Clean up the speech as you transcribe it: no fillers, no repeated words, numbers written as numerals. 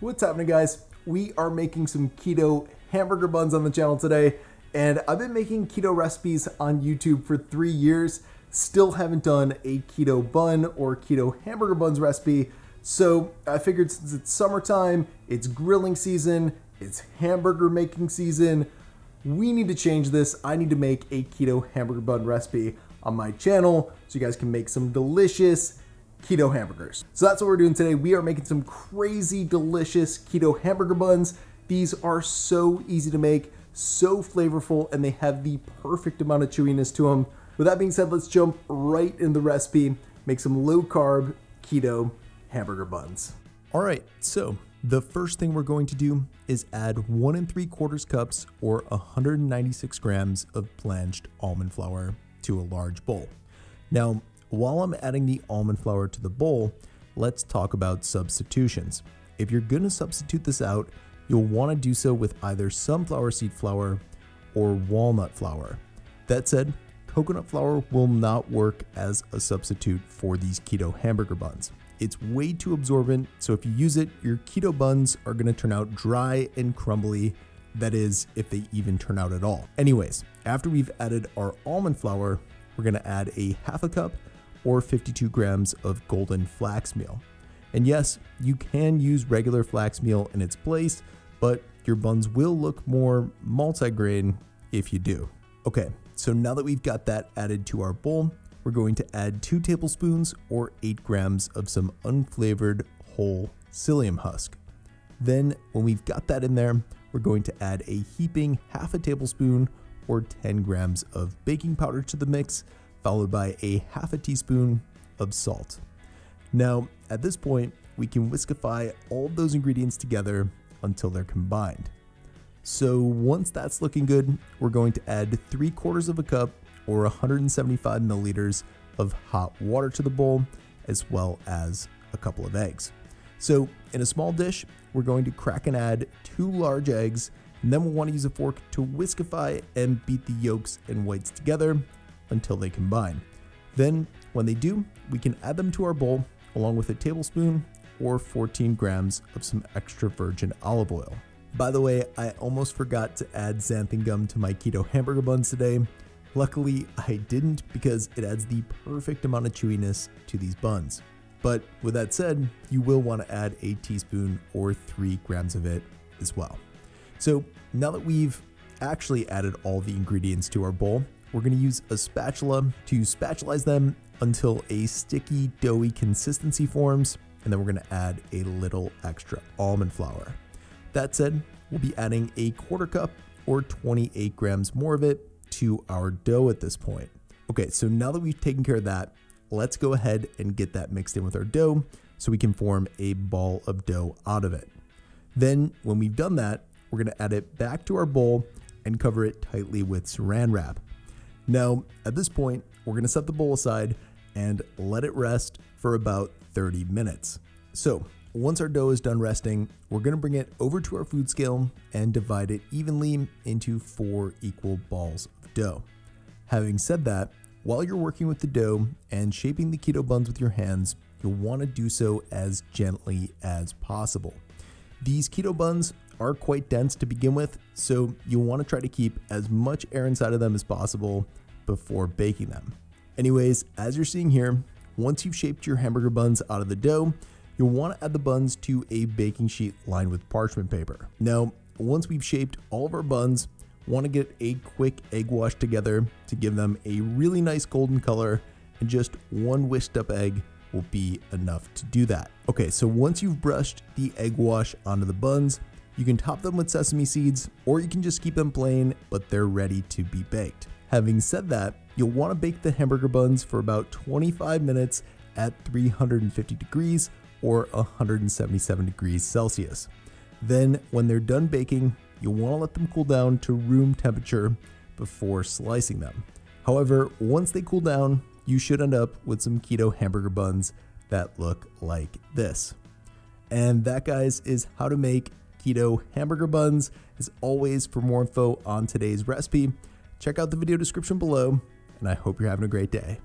What's happening, guys? We are making some keto hamburger buns on the channel today, and I've been making keto recipes on YouTube for 3 years. Still haven't done a keto bun or keto hamburger buns recipe, so I figured since it's summertime, it's grilling season, it's hamburger making season, we need to change this. I need to make a keto hamburger bun recipe on my channel so you guys can make some delicious keto hamburgers. So that's what we're doing today. We are making some crazy delicious keto hamburger buns. These are so easy to make, so flavorful, and they have the perfect amount of chewiness to them. With that being said, let's jump right in the recipe, make some low carb keto hamburger buns. All right, so the first thing we're going to do is add 1 3/4 cups or 196 grams of blanched almond flour to a large bowl. Now, while I'm adding the almond flour to the bowl, let's talk about substitutions. If you're going to substitute this out, you'll want to do so with either sunflower seed flour or walnut flour. That said, coconut flour will not work as a substitute for these keto hamburger buns. It's way too absorbent, so if you use it, your keto buns are going to turn out dry and crumbly. That is, if they even turn out at all. Anyways, after we've added our almond flour, we're going to add a 1/2 cup or 52 grams of golden flax meal. And yes, you can use regular flax meal in its place, but your buns will look more multigrain if you do. Okay, so now that we've got that added to our bowl, we're going to add 2 tablespoons or 8 grams of some unflavored whole psyllium husk. Then when we've got that in there, we're going to add a heaping 1/2 tablespoon or 10 grams of baking powder to the mix, followed by a 1/2 teaspoon of salt. Now, at this point, we can whiskify all of those ingredients together until they're combined. So once that's looking good, we're going to add 3/4 cup or 175 milliliters of hot water to the bowl, as well as a couple of eggs. So in a small dish, we're going to crack and add 2 large eggs, and then we'll want to use a fork to whiskify and beat the yolks and whites together until they combine. Then when they do, we can add them to our bowl along with a tablespoon or 14 grams of some extra virgin olive oil. By the way, I almost forgot to add xanthan gum to my keto hamburger buns today. Luckily, I didn't because it adds the perfect amount of chewiness to these buns. But with that said, you will want to add a teaspoon or 3 grams of it as well. So now that we've actually added all the ingredients to our bowl, we're going to use a spatula to spatulize them until a sticky, doughy consistency forms, and then we're going to add a little extra almond flour. That said, we'll be adding a 1/4 cup or 28 grams more of it to our dough at this point. Okay, so now that we've taken care of that, let's go ahead and get that mixed in with our dough so we can form a ball of dough out of it. Then when we've done that, we're going to add it back to our bowl and cover it tightly with saran wrap. Now, at this point, we're going to set the bowl aside and let it rest for about 30 minutes. So once our dough is done resting, we're going to bring it over to our food scale and divide it evenly into 4 equal balls of dough. Having said that, while you're working with the dough and shaping the keto buns with your hands, you'll want to do so as gently as possible. These keto buns are quite dense to begin with, so you'll want to try to keep as much air inside of them as possible before baking them. Anyways, as you're seeing here, once you've shaped your hamburger buns out of the dough, you'll want to add the buns to a baking sheet lined with parchment paper. Now, once we've shaped all of our buns, want to get a quick egg wash together to give them a really nice golden color, and just 1 whisked up egg will be enough to do that. Okay, so once you've brushed the egg wash onto the buns, you can top them with sesame seeds, or you can just keep them plain, but they're ready to be baked. Having said that, you'll want to bake the hamburger buns for about 25 minutes at 350 degrees or 177 degrees Celsius. Then when they're done baking, you'll want to let them cool down to room temperature before slicing them. However, once they cool down, you should end up with some keto hamburger buns that look like this. And that, guys, is how to make keto hamburger buns. As always, for more info on today's recipe, check out the video description below, and I hope you're having a great day.